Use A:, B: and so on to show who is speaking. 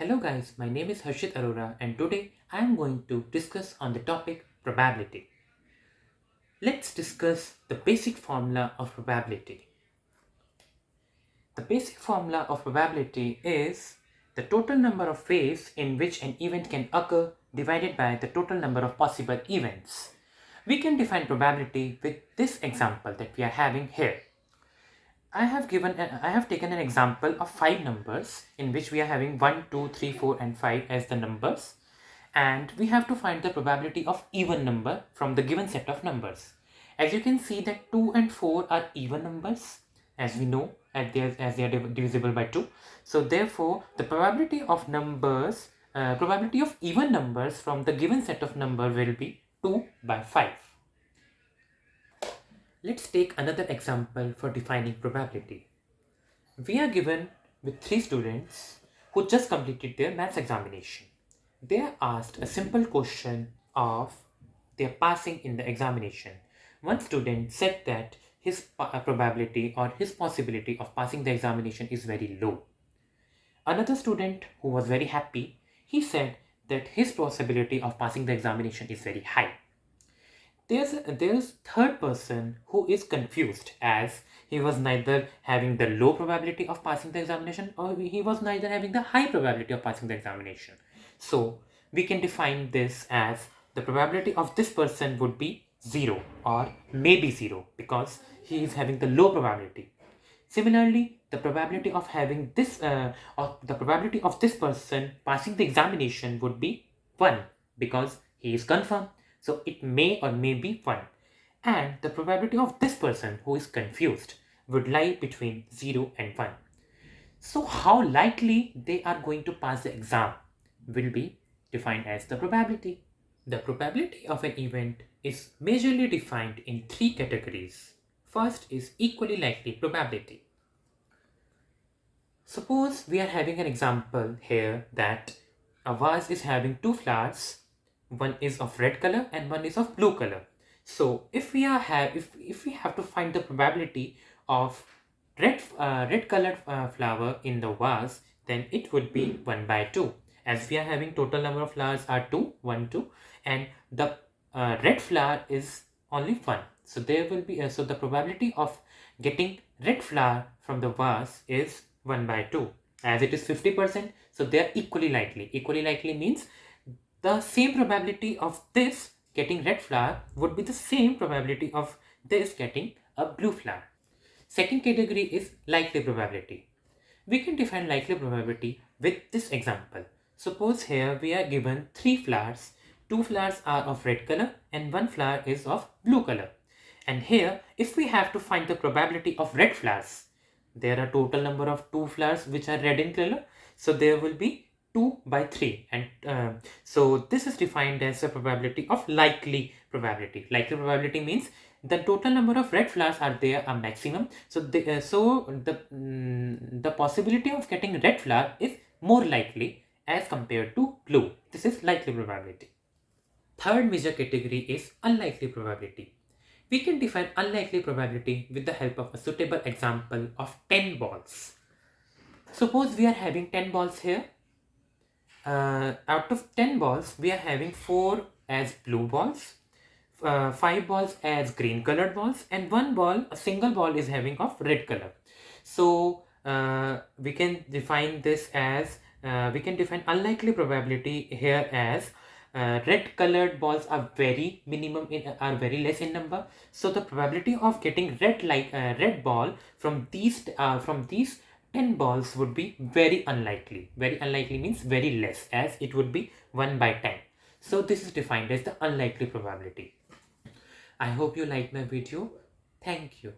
A: Hello guys, my name is Harshit Arora and today I am going to discuss on the topic probability. Let's discuss the basic formula of probability. The basic formula of probability is the total number of ways in which an event can occur divided by the total number of possible events. We can define probability with this example that we are having here. I have taken an example of 5 numbers in which we are having 1, 2, 3, 4 and 5 as the numbers, and we have to find the probability of even number from the given set of numbers. As you can see that 2 and 4 are even numbers, as we know, as they are divisible by 2. So therefore the probability of probability of even numbers from the given set of number will be 2 by 5. Let's take another example for defining probability. We are given with 3 students who just completed their maths examination. They are asked a simple question of their passing in the examination. One student said that his probability or his possibility of passing the examination is very low. Another student who was very happy, he said that his possibility of passing the examination is very high. There's third person who is confused, as he was neither having the low probability of passing the examination or he was neither having the high probability of passing the examination. So we can define this as the probability of this person would be 0 or maybe 0 because he is having the low probability. Similarly, the probability of having this or the probability of this person passing the examination would be 1 because he is confirmed. So it may or may be 1. And the probability of this person who is confused would lie between 0 and 1. So how likely they are going to pass the exam will be defined as the probability. The probability of an event is majorly defined in 3 categories. First is equally likely probability. Suppose we are having an example here that a vase is having 2 flowers. One is of red color and one is of blue color. So if we have to find the probability of red colored flower in the vase, then it would be 1 by 2. As we are having total number of flowers are 2, 1, 2, and the red flower is only 1. So there will be so the probability of getting red flower from the vase is 1 by 2. As it is 50%, so they are equally likely. Equally likely means the same probability of this getting red flower would be the same probability of this getting a blue flower. Second category is likely probability. We can define likely probability with this example. Suppose here we are given 3 flowers. 2 flowers are of red color and 1 flower is of blue color. And here, if we have to find the probability of red flowers, there are total number of 2 flowers which are red in color. So there will be 2 by 3, and so this is defined as a probability of likely probability. Likely probability means the total number of red flowers are there a maximum, so the possibility of getting red flower is more likely as compared to blue. This is likely probability. Third major category is unlikely probability. We can define unlikely probability with the help of a suitable example of 10 balls. Suppose we are having 10 balls here. Out of 10 balls, we are having 4 as blue balls, 5 balls as green colored balls, and 1 ball, a single ball, is having of red color. So we can define this as we can define unlikely probability here as red colored balls are very less in number. So the probability of getting red ball from these 10 balls would be very unlikely. Very unlikely means very less, as it would be 1 by 10. So this is defined as the unlikely probability. I hope you liked my video. Thank you.